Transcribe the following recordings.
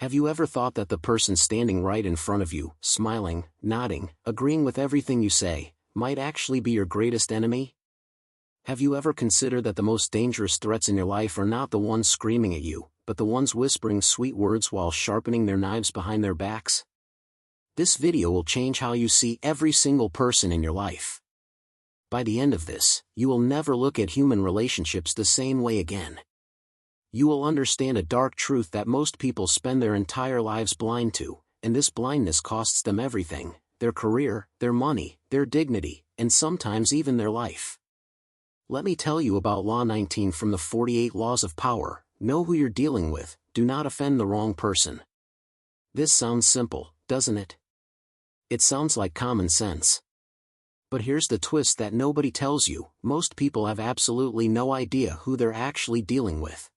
Have you ever thought that the person standing right in front of you, smiling, nodding, agreeing with everything you say, might actually be your greatest enemy? Have you ever considered that the most dangerous threats in your life are not the ones screaming at you, but the ones whispering sweet words while sharpening their knives behind their backs? This video will change how you see every single person in your life. By the end of this, you will never look at human relationships the same way again. You will understand a dark truth that most people spend their entire lives blind to, and this blindness costs them everything: their career, their money, their dignity, and sometimes even their life. Let me tell you about Law 19 from the 48 Laws of Power. Know who you're dealing with, do not offend the wrong person. This sounds simple, doesn't it? It sounds like common sense. But here's the twist that nobody tells you: most people have absolutely no idea who they're actually dealing with.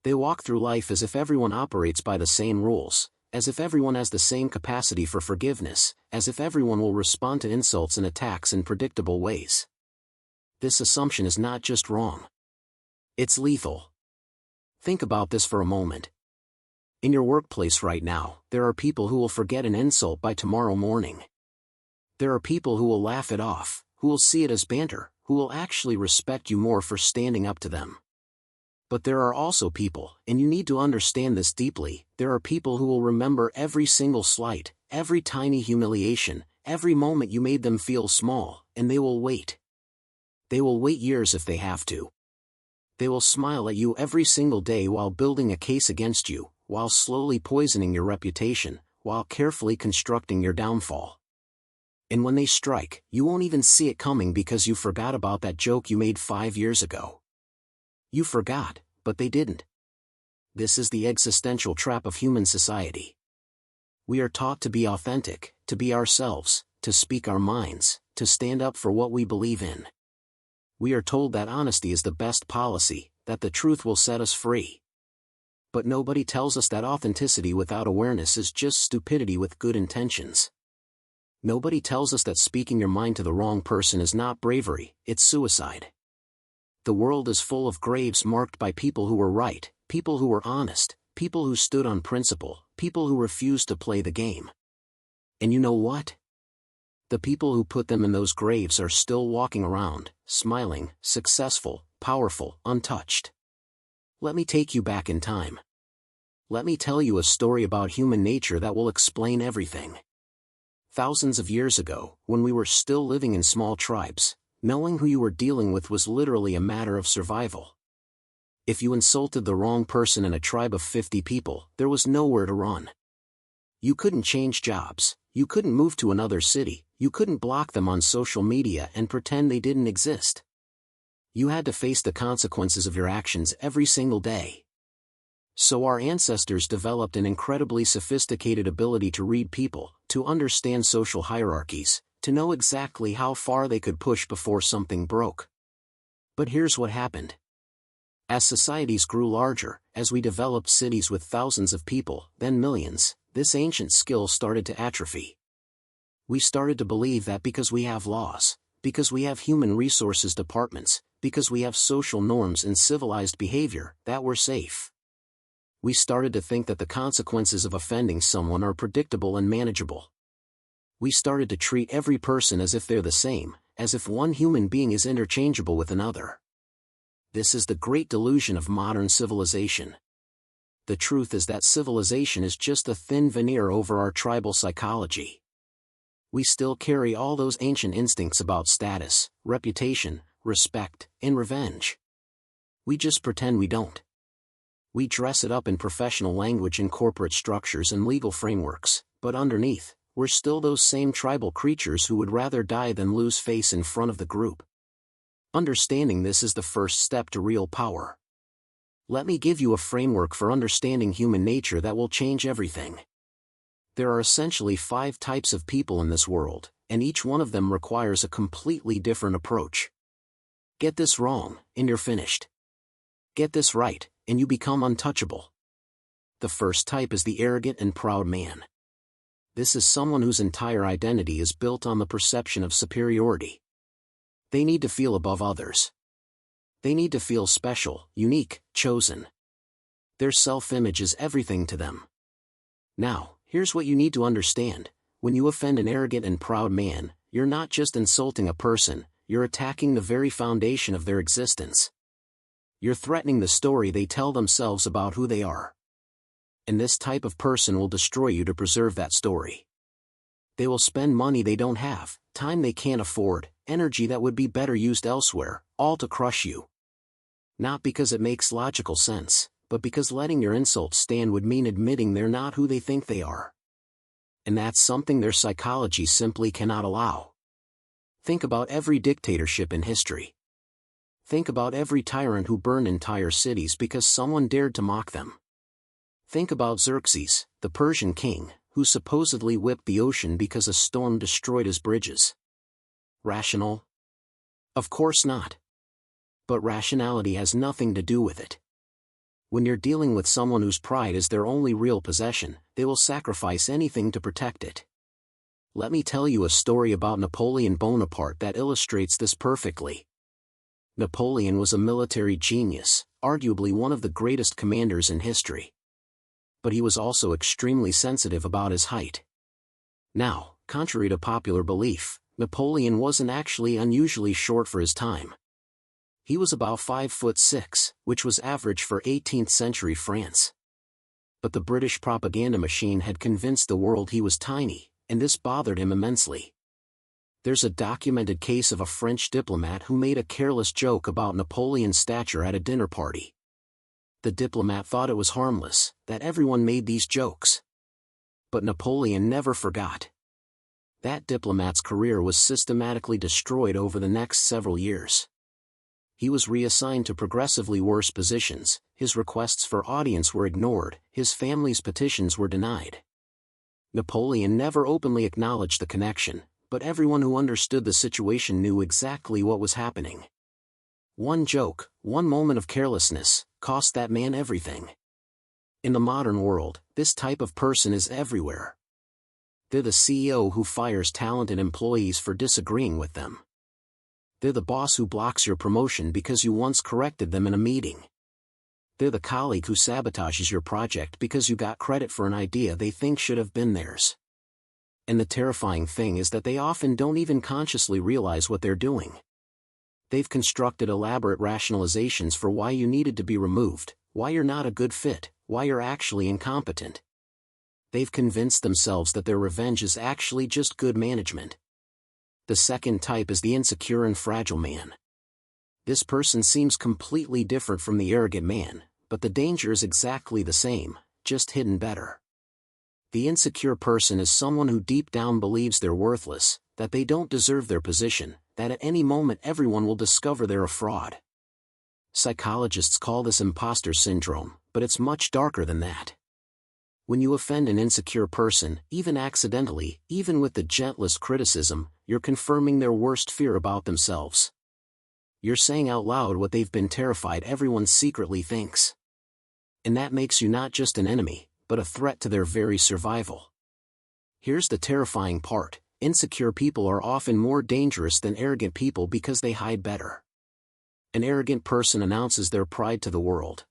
They walk through life as if everyone operates by the same rules, as if everyone has the same capacity for forgiveness, as if everyone will respond to insults and attacks in predictable ways. This assumption is not just wrong. It's lethal. Think about this for a moment. In your workplace right now, there are people who will forget an insult by tomorrow morning. There are people who will laugh it off, who will see it as banter, who will actually respect you more for standing up to them. But there are also people, and you need to understand this deeply, there are people who will remember every single slight, every tiny humiliation, every moment you made them feel small, and they will wait. They will wait years if they have to. They will smile at you every single day while building a case against you, while slowly poisoning your reputation, while carefully constructing your downfall. And when they strike, you won't even see it coming because you forgot about that joke you made 5 years ago. You forgot, but they didn't. This is the existential trap of human society. We are taught to be authentic, to be ourselves, to speak our minds, to stand up for what we believe in. We are told that honesty is the best policy, that the truth will set us free. But nobody tells us that authenticity without awareness is just stupidity with good intentions. Nobody tells us that speaking your mind to the wrong person is not bravery, it's suicide. The world is full of graves marked by people who were right, people who were honest, people who stood on principle, people who refused to play the game. And you know what? The people who put them in those graves are still walking around, smiling, successful, powerful, untouched. Let me take you back in time. Let me tell you a story about human nature that will explain everything. Thousands of years ago, when we were still living in small tribes, knowing who you were dealing with was literally a matter of survival. If you insulted the wrong person in a tribe of 50 people, there was nowhere to run. You couldn't change jobs, you couldn't move to another city, you couldn't block them on social media and pretend they didn't exist. You had to face the consequences of your actions every single day. So our ancestors developed an incredibly sophisticated ability to read people, to understand social hierarchies, to know exactly how far they could push before something broke. But here's what happened. As societies grew larger, as we developed cities with thousands of people, then millions, this ancient skill started to atrophy. We started to believe that because we have laws, because we have human resources departments, because we have social norms and civilized behavior, that we're safe. We started to think that the consequences of offending someone are predictable and manageable. We started to treat every person as if they're the same, as if one human being is interchangeable with another. This is the great delusion of modern civilization. The truth is that civilization is just a thin veneer over our tribal psychology. We still carry all those ancient instincts about status, reputation, respect, and revenge. We just pretend we don't. We dress it up in professional language and corporate structures and legal frameworks, but underneath, we're still those same tribal creatures who would rather die than lose face in front of the group. Understanding this is the first step to real power. Let me give you a framework for understanding human nature that will change everything. There are essentially 5 types of people in this world, and each one of them requires a completely different approach. Get this wrong, and you're finished. Get this right, and you become untouchable. The first type is the arrogant and proud man. This is someone whose entire identity is built on the perception of superiority. They need to feel above others. They need to feel special, unique, chosen. Their self-image is everything to them. Now, here's what you need to understand. When you offend an arrogant and proud man, you're not just insulting a person, you're attacking the very foundation of their existence. You're threatening the story they tell themselves about who they are. And this type of person will destroy you to preserve that story. They will spend money they don't have, time they can't afford, energy that would be better used elsewhere, all to crush you. Not because it makes logical sense, but because letting your insults stand would mean admitting they're not who they think they are. And that's something their psychology simply cannot allow. Think about every dictatorship in history. Think about every tyrant who burned entire cities because someone dared to mock them. Think about Xerxes, the Persian king, who supposedly whipped the ocean because a storm destroyed his bridges. Rational? Of course not. But rationality has nothing to do with it. When you're dealing with someone whose pride is their only real possession, they will sacrifice anything to protect it. Let me tell you a story about Napoleon Bonaparte that illustrates this perfectly. Napoleon was a military genius, arguably one of the greatest commanders in history. But he was also extremely sensitive about his height. Now, contrary to popular belief, Napoleon wasn't actually unusually short for his time. He was about 5'6", which was average for 18th century France. But the British propaganda machine had convinced the world he was tiny, and this bothered him immensely. There's a documented case of a French diplomat who made a careless joke about Napoleon's stature at a dinner party. The diplomat thought it was harmless, that everyone made these jokes. But Napoleon never forgot. That diplomat's career was systematically destroyed over the next several years. He was reassigned to progressively worse positions, his requests for audience were ignored, his family's petitions were denied. Napoleon never openly acknowledged the connection, but everyone who understood the situation knew exactly what was happening. One joke, one moment of carelessness, cost that man everything. In the modern world, this type of person is everywhere. They're the CEO who fires talented employees for disagreeing with them. They're the boss who blocks your promotion because you once corrected them in a meeting. They're the colleague who sabotages your project because you got credit for an idea they think should have been theirs. And the terrifying thing is that they often don't even consciously realize what they're doing. They've constructed elaborate rationalizations for why you needed to be removed, why you're not a good fit, why you're actually incompetent. They've convinced themselves that their revenge is actually just good management. The second type is the insecure and fragile man. This person seems completely different from the arrogant man, but the danger is exactly the same, just hidden better. The insecure person is someone who deep down believes they're worthless, that they don't deserve their position, that at any moment everyone will discover they're a fraud. Psychologists call this imposter syndrome, but it's much darker than that. When you offend an insecure person, even accidentally, even with the gentlest criticism, you're confirming their worst fear about themselves. You're saying out loud what they've been terrified everyone secretly thinks. And that makes you not just an enemy, but a threat to their very survival. Here's the terrifying part: insecure people are often more dangerous than arrogant people because they hide better. An arrogant person announces their pride to the world.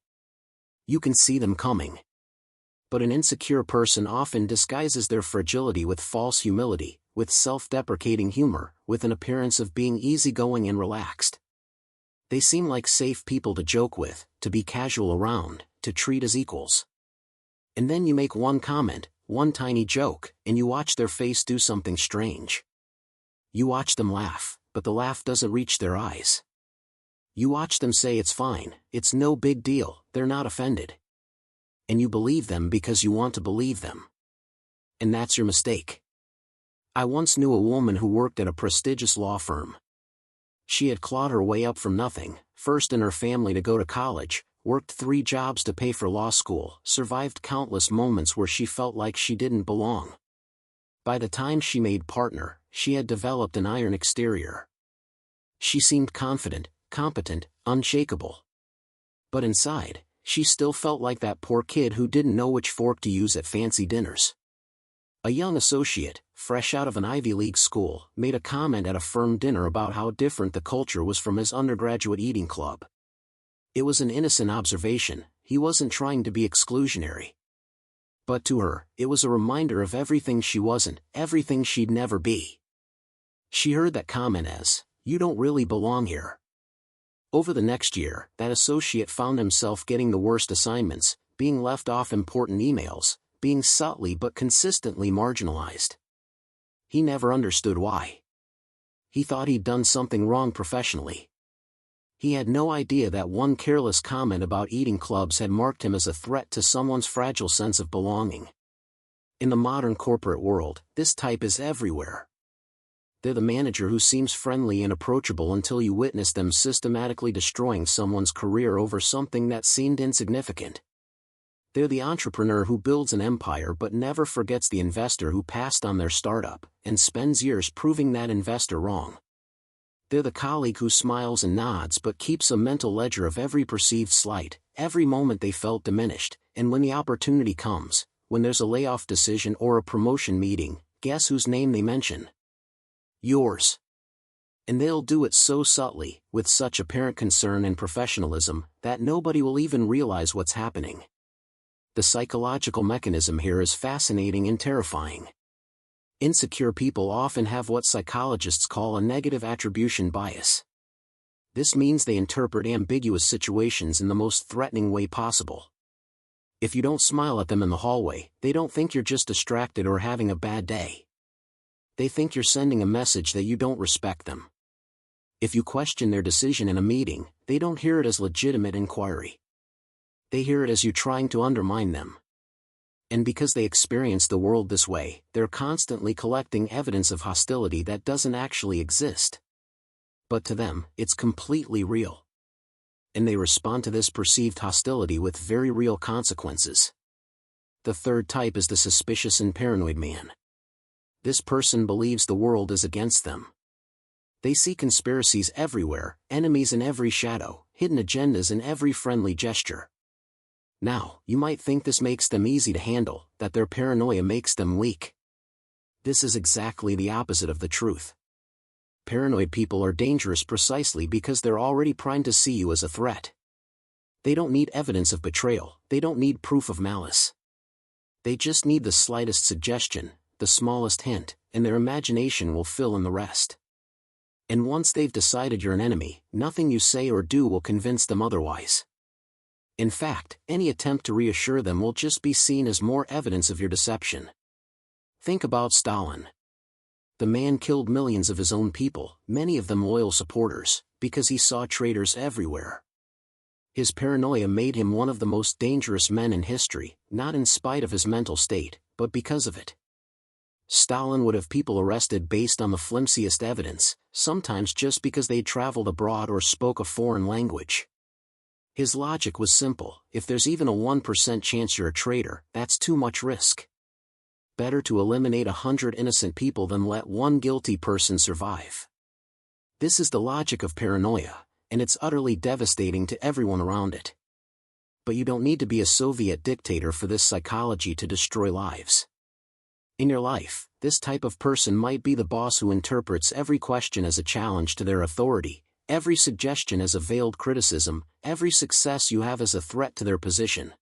You can see them coming. But an insecure person often disguises their fragility with false humility, with self-deprecating humor, with an appearance of being easygoing and relaxed. They seem like safe people to joke with, to be casual around, to treat as equals. And then you make one comment, one tiny joke, and you watch their face do something strange. You watch them laugh, but the laugh doesn't reach their eyes. You watch them say it's fine, it's no big deal, they're not offended. And you believe them because you want to believe them. And that's your mistake. I once knew a woman who worked at a prestigious law firm. She had clawed her way up from nothing, first in her family to go to college, worked 3 jobs to pay for law school, survived countless moments where she felt like she didn't belong. By the time she made partner, she had developed an iron exterior. She seemed confident, competent, unshakable. But inside, she still felt like that poor kid who didn't know which fork to use at fancy dinners. A young associate, fresh out of an Ivy League school, made a comment at a firm dinner about how different the culture was from his undergraduate eating club. It was an innocent observation, he wasn't trying to be exclusionary. But to her, it was a reminder of everything she wasn't, everything she'd never be. She heard that comment as, "You don't really belong here." Over the next year, that associate found himself getting the worst assignments, being left off important emails, being subtly but consistently marginalized. He never understood why. He thought he'd done something wrong professionally. He had no idea that one careless comment about eating clubs had marked him as a threat to someone's fragile sense of belonging. In the modern corporate world, this type is everywhere. They're the manager who seems friendly and approachable until you witness them systematically destroying someone's career over something that seemed insignificant. They're the entrepreneur who builds an empire but never forgets the investor who passed on their startup, and spends years proving that investor wrong. They're the colleague who smiles and nods but keeps a mental ledger of every perceived slight, every moment they felt diminished, and when the opportunity comes, when there's a layoff decision or a promotion meeting, guess whose name they mention? Yours. And they'll do it so subtly, with such apparent concern and professionalism, that nobody will even realize what's happening. The psychological mechanism here is fascinating and terrifying. Insecure people often have what psychologists call a negative attribution bias. This means they interpret ambiguous situations in the most threatening way possible. If you don't smile at them in the hallway, they don't think you're just distracted or having a bad day. They think you're sending a message that you don't respect them. If you question their decision in a meeting, they don't hear it as legitimate inquiry. They hear it as you trying to undermine them. And because they experience the world this way, they're constantly collecting evidence of hostility that doesn't actually exist. But to them, it's completely real. And they respond to this perceived hostility with very real consequences. The third type is the suspicious and paranoid man. This person believes the world is against them. They see conspiracies everywhere, enemies in every shadow, hidden agendas in every friendly gesture. Now, you might think this makes them easy to handle, that their paranoia makes them weak. This is exactly the opposite of the truth. Paranoid people are dangerous precisely because they're already primed to see you as a threat. They don't need evidence of betrayal, they don't need proof of malice. They just need the slightest suggestion, the smallest hint, and their imagination will fill in the rest. And once they've decided you're an enemy, nothing you say or do will convince them otherwise. In fact, any attempt to reassure them will just be seen as more evidence of your deception. Think about Stalin. The man killed millions of his own people, many of them loyal supporters, because he saw traitors everywhere. His paranoia made him one of the most dangerous men in history, not in spite of his mental state, but because of it. Stalin would have people arrested based on the flimsiest evidence, sometimes just because they'd traveled abroad or spoke a foreign language. His logic was simple: if there's even a 1% chance you're a traitor, that's too much risk. Better to eliminate 100 innocent people than let one guilty person survive. This is the logic of paranoia, and it's utterly devastating to everyone around it. But you don't need to be a Soviet dictator for this psychology to destroy lives. In your life, this type of person might be the boss who interprets every question as a challenge to their authority, every suggestion as a veiled criticism, every success you have as a threat to their position.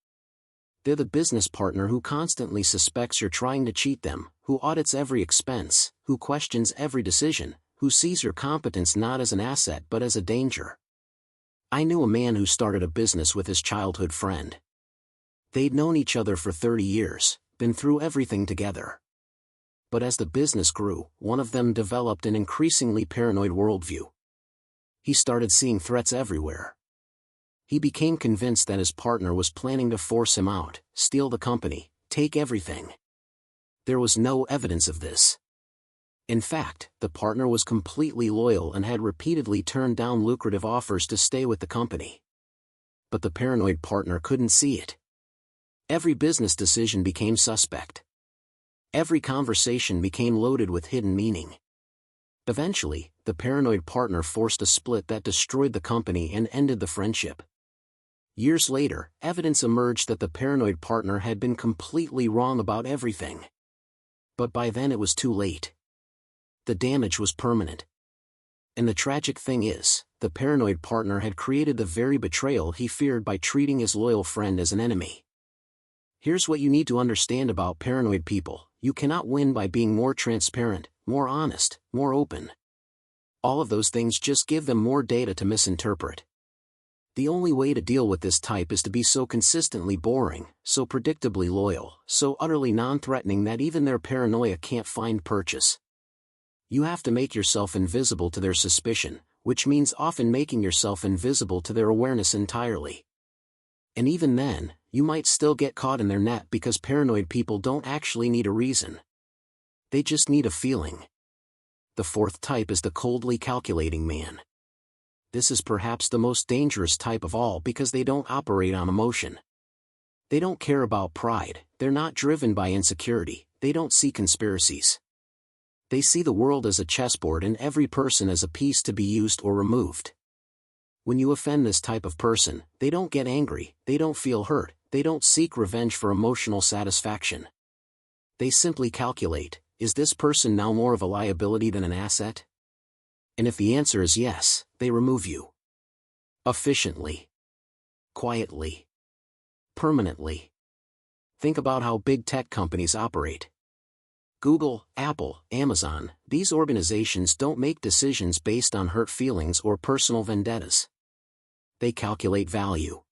They're the business partner who constantly suspects you're trying to cheat them, who audits every expense, who questions every decision, who sees your competence not as an asset but as a danger. I knew a man who started a business with his childhood friend. They'd known each other for 30 years, been through everything together. But as the business grew, one of them developed an increasingly paranoid worldview. He started seeing threats everywhere. He became convinced that his partner was planning to force him out, steal the company, take everything. There was no evidence of this. In fact, the partner was completely loyal and had repeatedly turned down lucrative offers to stay with the company. But the paranoid partner couldn't see it. Every business decision became suspect. Every conversation became loaded with hidden meaning. Eventually, the paranoid partner forced a split that destroyed the company and ended the friendship. Years later, evidence emerged that the paranoid partner had been completely wrong about everything. But by then it was too late. The damage was permanent. And the tragic thing is, the paranoid partner had created the very betrayal he feared by treating his loyal friend as an enemy. Here's what you need to understand about paranoid people: you cannot win by being more transparent, more honest, more open. All of those things just give them more data to misinterpret. The only way to deal with this type is to be so consistently boring, so predictably loyal, so utterly non-threatening that even their paranoia can't find purchase. You have to make yourself invisible to their suspicion, which means often making yourself invisible to their awareness entirely. And even then, you might still get caught in their net because paranoid people don't actually need a reason. They just need a feeling. The fourth type is the coldly calculating man. This is perhaps the most dangerous type of all because they don't operate on emotion. They don't care about pride, they're not driven by insecurity, they don't see conspiracies. They see the world as a chessboard and every person as a piece to be used or removed. When you offend this type of person, they don't get angry, they don't feel hurt, they don't seek revenge for emotional satisfaction. They simply calculate, is this person now more of a liability than an asset? And if the answer is yes, they remove you. Efficiently. Quietly. Permanently. Think about how big tech companies operate. Google, Apple, Amazon, these organizations don't make decisions based on hurt feelings or personal vendettas. They calculate value.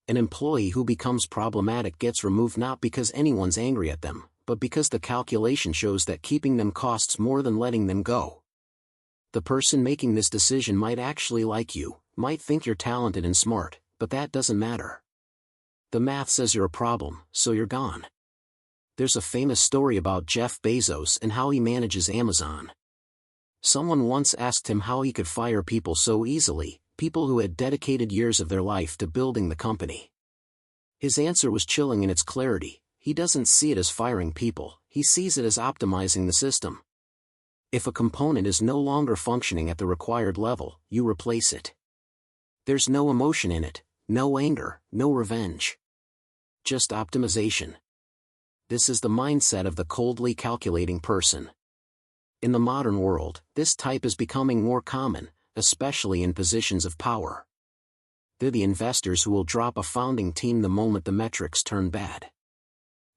An employee who becomes problematic gets removed not because anyone's angry at them, but because the calculation shows that keeping them costs more than letting them go. The person making this decision might actually like you, might think you're talented and smart, but that doesn't matter. The math says you're a problem, so you're gone. There's a famous story about Jeff Bezos and how he manages Amazon. Someone once asked him how he could fire people so easily, people who had dedicated years of their life to building the company. His answer was chilling in its clarity: he doesn't see it as firing people, he sees it as optimizing the system. If a component is no longer functioning at the required level, you replace it. There's no emotion in it, no anger, no revenge. Just optimization. This is the mindset of the coldly calculating person. In the modern world, this type is becoming more common, especially in positions of power. They're the investors who will drop a founding team the moment the metrics turn bad.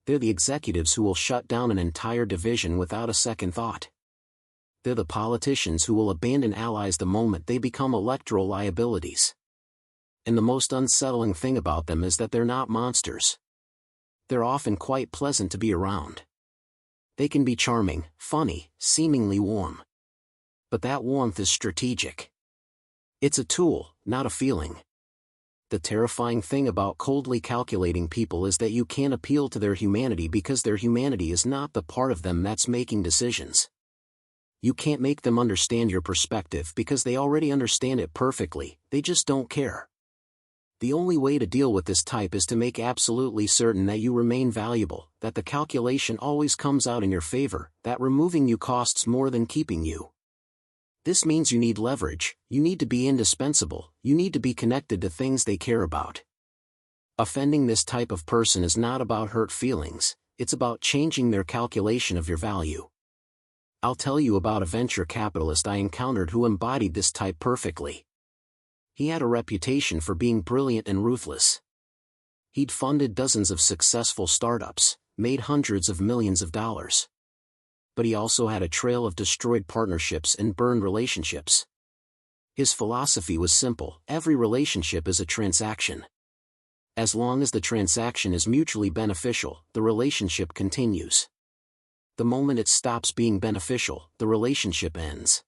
They're the executives who will shut down an entire division without a second thought. They're the politicians who will abandon allies the moment they become electoral liabilities. And the most unsettling thing about them is that they're not monsters. They're often quite pleasant to be around. They can be charming, funny, seemingly warm. But that warmth is strategic. It's a tool, not a feeling. The terrifying thing about coldly calculating people is that you can't appeal to their humanity because their humanity is not the part of them that's making decisions. You can't make them understand your perspective because they already understand it perfectly, they just don't care. The only way to deal with this type is to make absolutely certain that you remain valuable, that the calculation always comes out in your favor, that removing you costs more than keeping you. This means you need leverage, you need to be indispensable, you need to be connected to things they care about. Offending this type of person is not about hurt feelings, it's about changing their calculation of your value. I'll tell you about a venture capitalist I encountered who embodied this type perfectly. He had a reputation for being brilliant and ruthless. He'd funded dozens of successful startups, made hundreds of millions of dollars. But he also had a trail of destroyed partnerships and burned relationships. His philosophy was simple: every relationship is a transaction. As long as the transaction is mutually beneficial, the relationship continues. The moment it stops being beneficial, the relationship ends.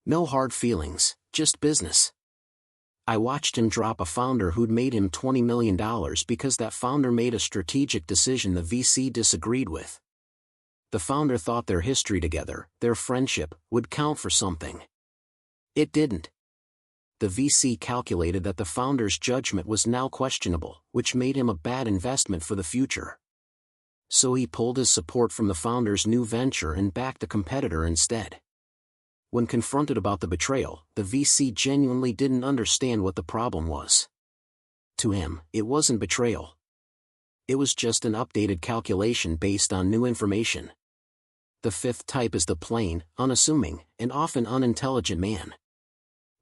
No hard feelings, just business. I watched him drop a founder who'd made him $20 million because that founder made a strategic decision the VC disagreed with. The founder thought their history together, their friendship, would count for something. It didn't. The VC calculated that the founder's judgment was now questionable, which made him a bad investment for the future. So he pulled his support from the founder's new venture and backed a competitor instead. When confronted about the betrayal, the VC genuinely didn't understand what the problem was. To him, it wasn't betrayal. It was just an updated calculation based on new information. The fifth type is the plain, unassuming, and often unintelligent man.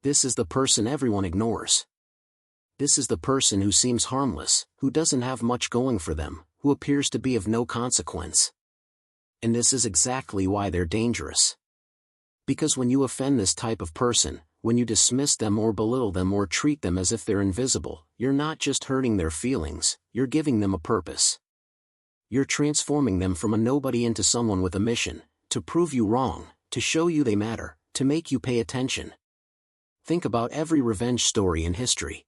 This is the person everyone ignores. This is the person who seems harmless, who doesn't have much going for them, who appears to be of no consequence. And this is exactly why they're dangerous. Because when you offend this type of person, when you dismiss them or belittle them or treat them as if they're invisible, you're not just hurting their feelings, you're giving them a purpose. You're transforming them from a nobody into someone with a mission, to prove you wrong, to show you they matter, to make you pay attention. Think about every revenge story in history.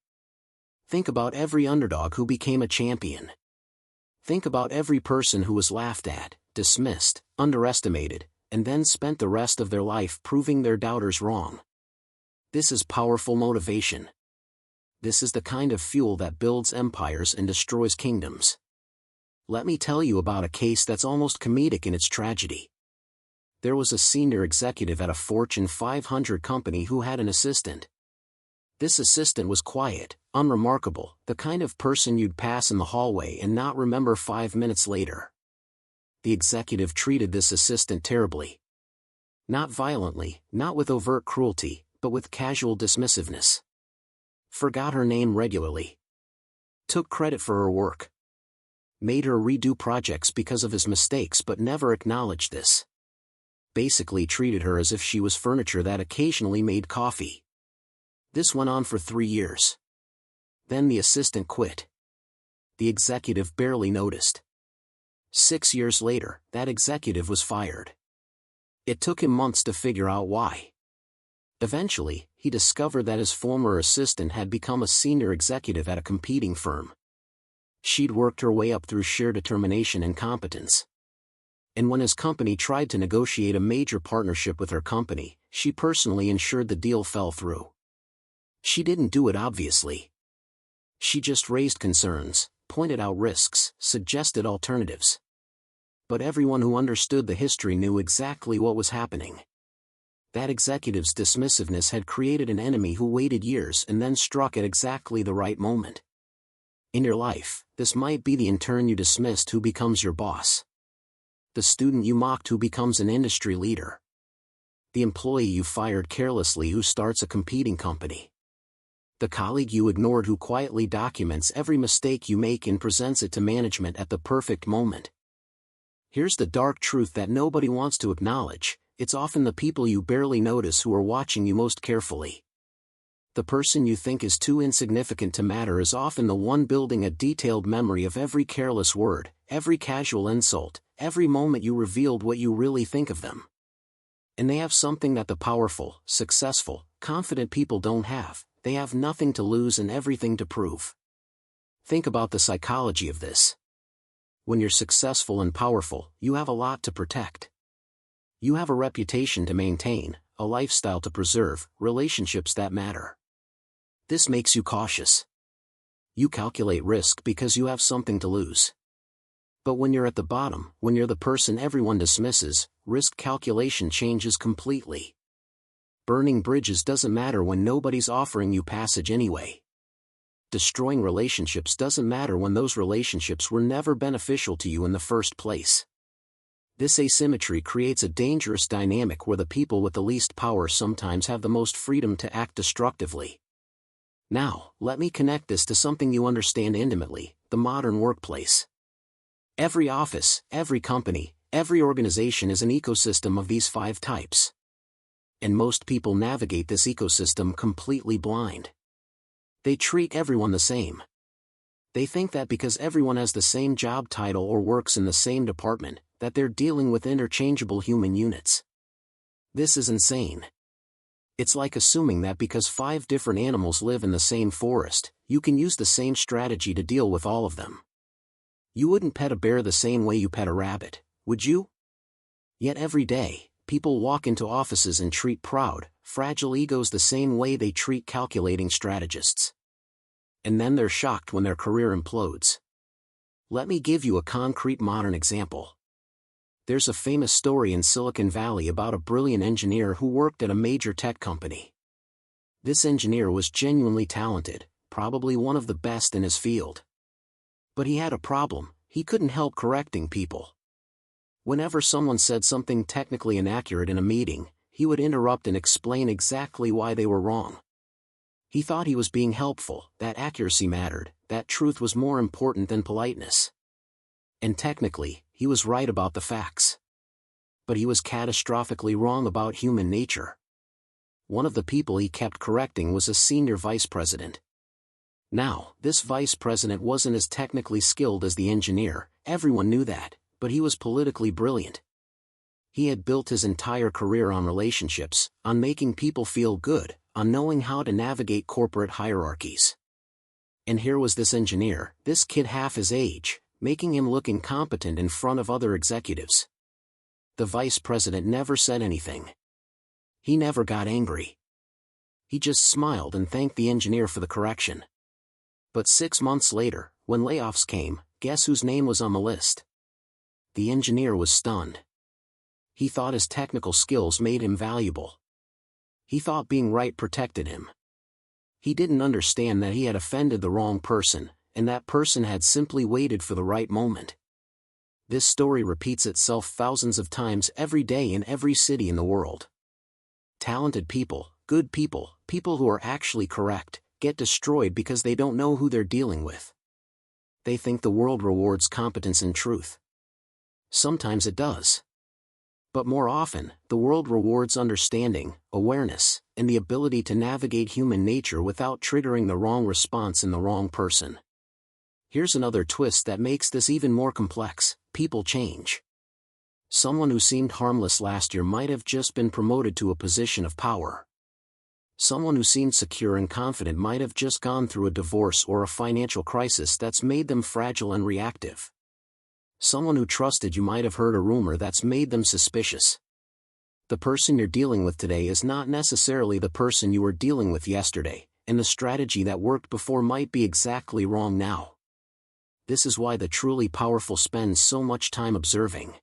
Think about every underdog who became a champion. Think about every person who was laughed at, dismissed, underestimated, and then spent the rest of their life proving their doubters wrong. This is powerful motivation. This is the kind of fuel that builds empires and destroys kingdoms. Let me tell you about a case that's almost comedic in its tragedy. There was a senior executive at a Fortune 500 company who had an assistant. This assistant was quiet, unremarkable, the kind of person you'd pass in the hallway and not remember 5 minutes later. The executive treated this assistant terribly. Not violently, not with overt cruelty, but with casual dismissiveness. Forgot her name regularly. Took credit for her work. Made her redo projects because of his mistakes but never acknowledged this. Basically treated her as if she was furniture that occasionally made coffee. This went on for 3 years. Then the assistant quit. The executive barely noticed. 6 years later, that executive was fired. It took him months to figure out why. Eventually, he discovered that his former assistant had become a senior executive at a competing firm. She'd worked her way up through sheer determination and competence. And when his company tried to negotiate a major partnership with her company, she personally ensured the deal fell through. She didn't do it obviously. She just raised concerns, pointed out risks, suggested alternatives. But everyone who understood the history knew exactly what was happening. That executive's dismissiveness had created an enemy who waited years and then struck at exactly the right moment. In your life, this might be the intern you dismissed who becomes your boss. The student you mocked who becomes an industry leader. The employee you fired carelessly who starts a competing company. The colleague you ignored who quietly documents every mistake you make and presents it to management at the perfect moment. Here's the dark truth that nobody wants to acknowledge: it's often the people you barely notice who are watching you most carefully. The person you think is too insignificant to matter is often the one building a detailed memory of every careless word, every casual insult, every moment you revealed what you really think of them. And they have something that the powerful, successful, confident people don't have: they have nothing to lose and everything to prove. Think about the psychology of this. When you're successful and powerful, you have a lot to protect. You have a reputation to maintain, a lifestyle to preserve, relationships that matter. This makes you cautious. You calculate risk because you have something to lose. But when you're at the bottom, when you're the person everyone dismisses, risk calculation changes completely. Burning bridges doesn't matter when nobody's offering you passage anyway. Destroying relationships doesn't matter when those relationships were never beneficial to you in the first place. This asymmetry creates a dangerous dynamic where the people with the least power sometimes have the most freedom to act destructively. Now, let me connect this to something you understand intimately: the modern workplace. Every office, every company, every organization is an ecosystem of these 5 types. And most people navigate this ecosystem completely blind. They treat everyone the same. They think that because everyone has the same job title or works in the same department, that they're dealing with interchangeable human units. This is insane. It's like assuming that because 5 different animals live in the same forest, you can use the same strategy to deal with all of them. You wouldn't pet a bear the same way you pet a rabbit, would you? Yet every day, people walk into offices and treat proud, fragile egos the same way they treat calculating strategists. And then they're shocked when their career implodes. Let me give you a concrete modern example. There's a famous story in Silicon Valley about a brilliant engineer who worked at a major tech company. This engineer was genuinely talented, probably one of the best in his field. But he had a problem: he couldn't help correcting people. Whenever someone said something technically inaccurate in a meeting, he would interrupt and explain exactly why they were wrong. He thought he was being helpful, that accuracy mattered, that truth was more important than politeness. And technically, he was right about the facts. But he was catastrophically wrong about human nature. One of the people he kept correcting was a senior vice president. Now, this vice president wasn't as technically skilled as the engineer, everyone knew that, but he was politically brilliant. He had built his entire career on relationships, on making people feel good, on knowing how to navigate corporate hierarchies. And here was this engineer, this kid half his age, making him look incompetent in front of other executives. The vice president never said anything. He never got angry. He just smiled and thanked the engineer for the correction. But 6 months later, when layoffs came, guess whose name was on the list? The engineer was stunned. He thought his technical skills made him valuable. He thought being right protected him. He didn't understand that he had offended the wrong person, and that person had simply waited for the right moment. This story repeats itself thousands of times every day in every city in the world. Talented people, good people, people who are actually correct, get destroyed because they don't know who they're dealing with. They think the world rewards competence and truth. Sometimes it does. But more often, the world rewards understanding, awareness, and the ability to navigate human nature without triggering the wrong response in the wrong person. Here's another twist that makes this even more complex: people change. Someone who seemed harmless last year might have just been promoted to a position of power. Someone who seemed secure and confident might have just gone through a divorce or a financial crisis that's made them fragile and reactive. Someone who trusted you might have heard a rumor that's made them suspicious. The person you're dealing with today is not necessarily the person you were dealing with yesterday, and the strategy that worked before might be exactly wrong now. This is why the truly powerful spend so much time observing.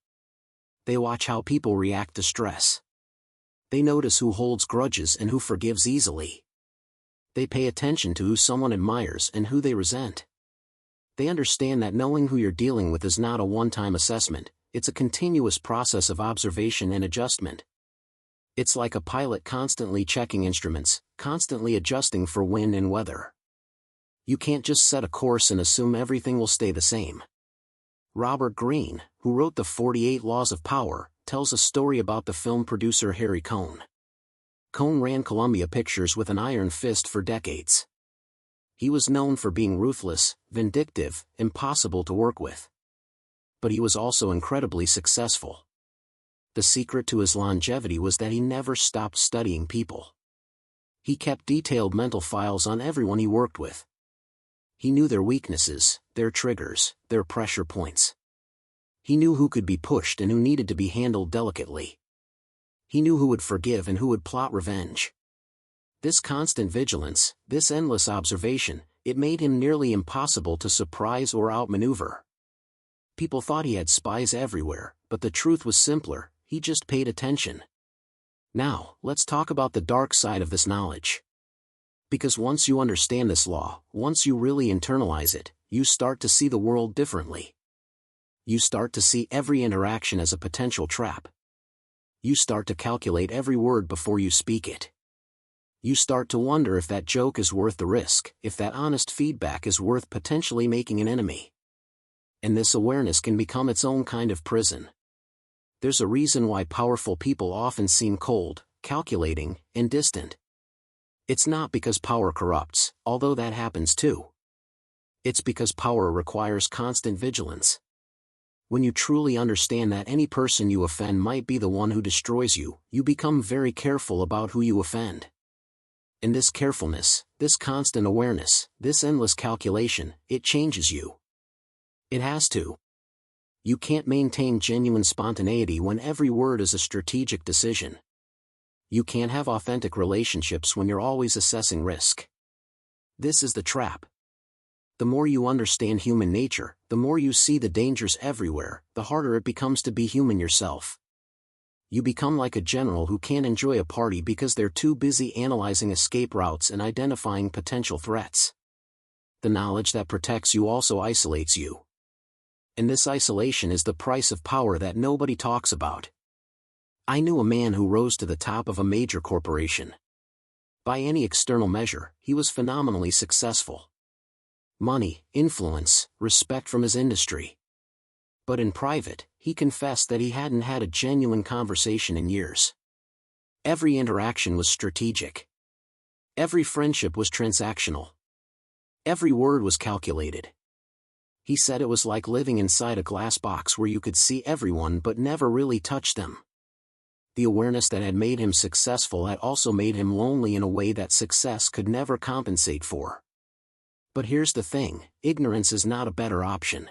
They watch how people react to stress. They notice who holds grudges and who forgives easily. They pay attention to who someone admires and who they resent. They understand that knowing who you're dealing with is not a one-time assessment, it's a continuous process of observation and adjustment. It's like a pilot constantly checking instruments, constantly adjusting for wind and weather. You can't just set a course and assume everything will stay the same. Robert Greene, who wrote the 48 Laws of Power, tells a story about the film producer Harry Cohn. Cohn ran Columbia Pictures with an iron fist for decades. He was known for being ruthless, vindictive, impossible to work with. But he was also incredibly successful. The secret to his longevity was that he never stopped studying people. He kept detailed mental files on everyone he worked with. He knew their weaknesses, their triggers, their pressure points. He knew who could be pushed and who needed to be handled delicately. He knew who would forgive and who would plot revenge. This constant vigilance, this endless observation, it made him nearly impossible to surprise or outmaneuver. People thought he had spies everywhere, but the truth was simpler: he just paid attention. Now, let's talk about the dark side of this knowledge. Because once you understand this law, once you really internalize it, you start to see the world differently. You start to see every interaction as a potential trap. You start to calculate every word before you speak it. You start to wonder if that joke is worth the risk, if that honest feedback is worth potentially making an enemy. And this awareness can become its own kind of prison. There's a reason why powerful people often seem cold, calculating, and distant. It's not because power corrupts, although that happens too. It's because power requires constant vigilance. When you truly understand that any person you offend might be the one who destroys you, you become very careful about who you offend. And this carefulness, this constant awareness, this endless calculation, it changes you. It has to. You can't maintain genuine spontaneity when every word is a strategic decision. You can't have authentic relationships when you're always assessing risk. This is the trap. The more you understand human nature, the more you see the dangers everywhere, the harder it becomes to be human yourself. You become like a general who can't enjoy a party because they're too busy analyzing escape routes and identifying potential threats. The knowledge that protects you also isolates you. And this isolation is the price of power that nobody talks about. I knew a man who rose to the top of a major corporation. By any external measure, he was phenomenally successful. Money, influence, respect from his industry. But in private, he confessed that he hadn't had a genuine conversation in years. Every interaction was strategic. Every friendship was transactional. Every word was calculated. He said it was like living inside a glass box where you could see everyone but never really touch them. The awareness that had made him successful had also made him lonely in a way that success could never compensate for. But here's the thing, ignorance is not a better option.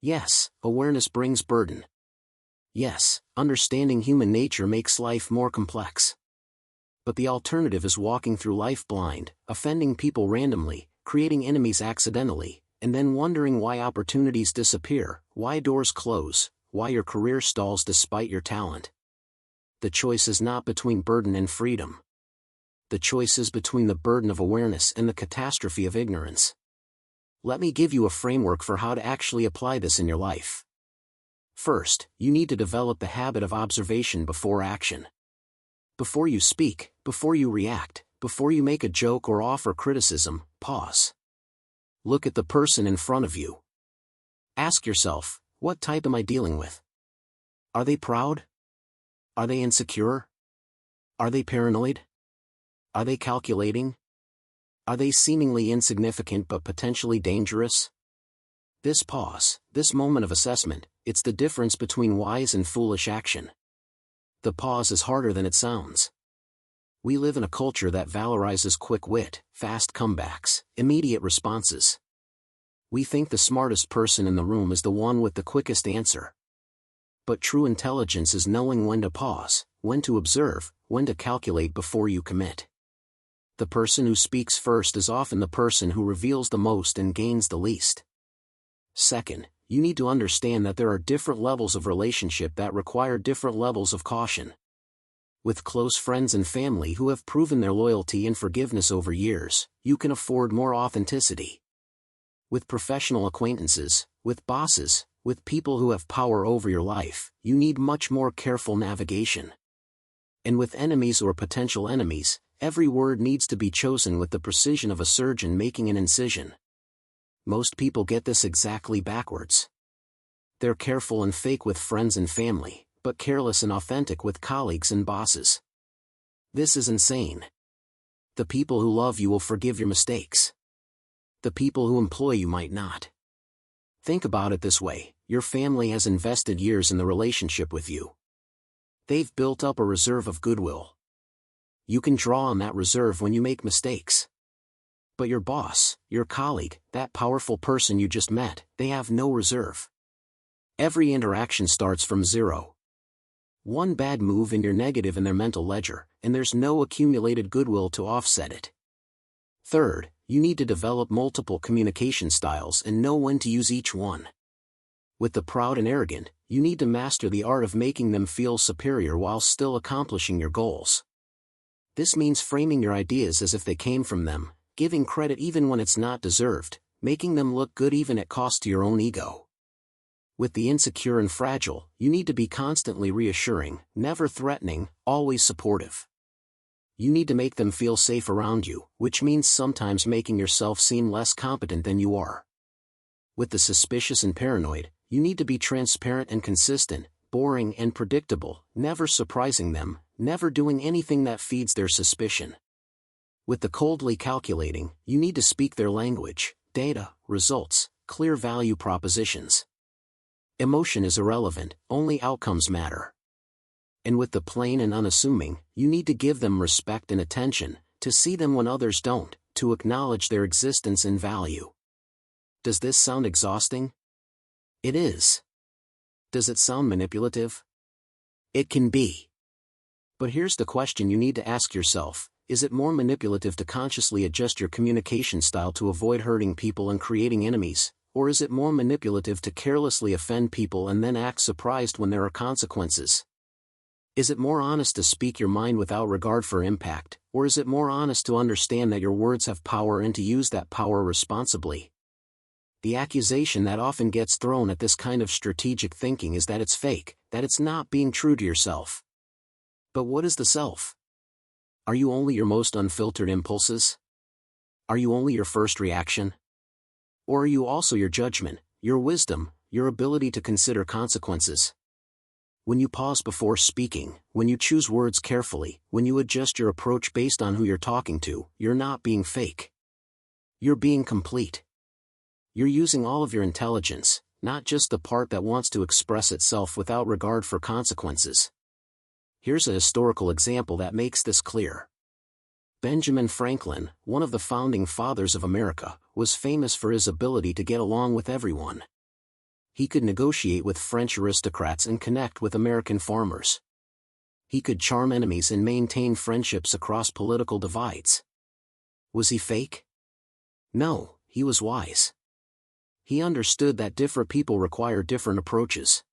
Yes, awareness brings burden. Yes, understanding human nature makes life more complex. But the alternative is walking through life blind, offending people randomly, creating enemies accidentally, and then wondering why opportunities disappear, why doors close, why your career stalls despite your talent. The choice is not between burden and freedom. The choice is between the burden of awareness and the catastrophe of ignorance. Let me give you a framework for how to actually apply this in your life. First, you need to develop the habit of observation before action. Before you speak, before you react, before you make a joke or offer criticism, pause. Look at the person in front of you. Ask yourself, what type am I dealing with? Are they proud? Are they insecure? Are they paranoid? Are they calculating? Are they seemingly insignificant but potentially dangerous? This pause, this moment of assessment, it's the difference between wise and foolish action. The pause is harder than it sounds. We live in a culture that valorizes quick wit, fast comebacks, immediate responses. We think the smartest person in the room is the one with the quickest answer. But true intelligence is knowing when to pause, when to observe, when to calculate before you commit. The person who speaks first is often the person who reveals the most and gains the least. Second, you need to understand that there are different levels of relationship that require different levels of caution. With close friends and family who have proven their loyalty and forgiveness over years, you can afford more authenticity. With professional acquaintances, with bosses, with people who have power over your life, you need much more careful navigation. And with enemies or potential enemies, every word needs to be chosen with the precision of a surgeon making an incision. Most people get this exactly backwards. They're careful and fake with friends and family, but careless and authentic with colleagues and bosses. This is insane. The people who love you will forgive your mistakes. The people who employ you might not. Think about it this way, your family has invested years in the relationship with you. They've built up a reserve of goodwill. You can draw on that reserve when you make mistakes. But your boss, your colleague, that powerful person you just met, they have no reserve. Every interaction starts from zero. One bad move and you're negative in their mental ledger, and there's no accumulated goodwill to offset it. Third, you need to develop multiple communication styles and know when to use each one. With the proud and arrogant, you need to master the art of making them feel superior while still accomplishing your goals. This means framing your ideas as if they came from them, giving credit even when it's not deserved, making them look good even at cost to your own ego. With the insecure and fragile, you need to be constantly reassuring, never threatening, always supportive. You need to make them feel safe around you, which means sometimes making yourself seem less competent than you are. With the suspicious and paranoid, you need to be transparent and consistent, boring and predictable, never surprising them, never doing anything that feeds their suspicion. With the coldly calculating, you need to speak their language, data, results, clear value propositions. Emotion is irrelevant, only outcomes matter. And with the plain and unassuming, you need to give them respect and attention, to see them when others don't, to acknowledge their existence and value. Does this sound exhausting? It is. Does it sound manipulative? It can be. But here's the question you need to ask yourself, is it more manipulative to consciously adjust your communication style to avoid hurting people and creating enemies, or is it more manipulative to carelessly offend people and then act surprised when there are consequences? Is it more honest to speak your mind without regard for impact, or is it more honest to understand that your words have power and to use that power responsibly? The accusation that often gets thrown at this kind of strategic thinking is that it's fake, that it's not being true to yourself. But what is the self? Are you only your most unfiltered impulses? Are you only your first reaction? Or are you also your judgment, your wisdom, your ability to consider consequences? When you pause before speaking, when you choose words carefully, when you adjust your approach based on who you're talking to, you're not being fake. You're being complete. You're using all of your intelligence, not just the part that wants to express itself without regard for consequences. Here's a historical example that makes this clear. Benjamin Franklin, one of the founding fathers of America, was famous for his ability to get along with everyone. He could negotiate with French aristocrats and connect with American farmers. He could charm enemies and maintain friendships across political divides. Was he fake? No, he was wise. He understood that different people require different approaches.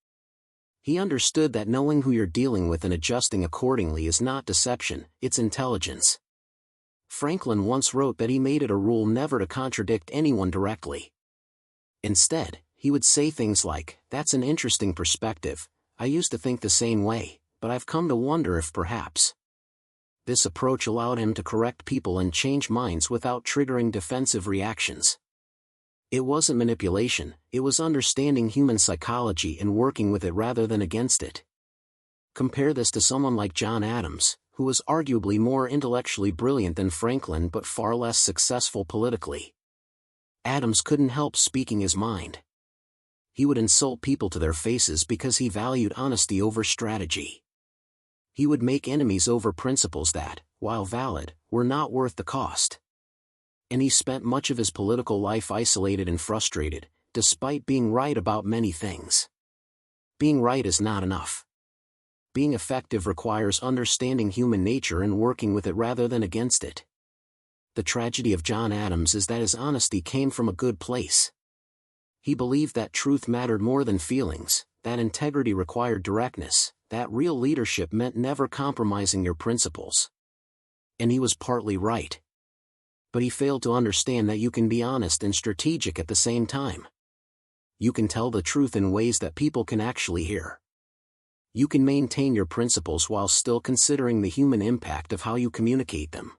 He understood that knowing who you're dealing with and adjusting accordingly is not deception, it's intelligence. Franklin once wrote that he made it a rule never to contradict anyone directly. Instead, he would say things like, "That's an interesting perspective, I used to think the same way, but I've come to wonder if perhaps." This approach allowed him to correct people and change minds without triggering defensive reactions. It wasn't manipulation, it was understanding human psychology and working with it rather than against it. Compare this to someone like John Adams, who was arguably more intellectually brilliant than Franklin but far less successful politically. Adams couldn't help speaking his mind. He would insult people to their faces because he valued honesty over strategy. He would make enemies over principles that, while valid, were not worth the cost. And he spent much of his political life isolated and frustrated, despite being right about many things. Being right is not enough. Being effective requires understanding human nature and working with it rather than against it. The tragedy of John Adams is that his honesty came from a good place. He believed that truth mattered more than feelings, that integrity required directness, that real leadership meant never compromising your principles. And he was partly right. But he failed to understand that you can be honest and strategic at the same time. You can tell the truth in ways that people can actually hear. You can maintain your principles while still considering the human impact of how you communicate them.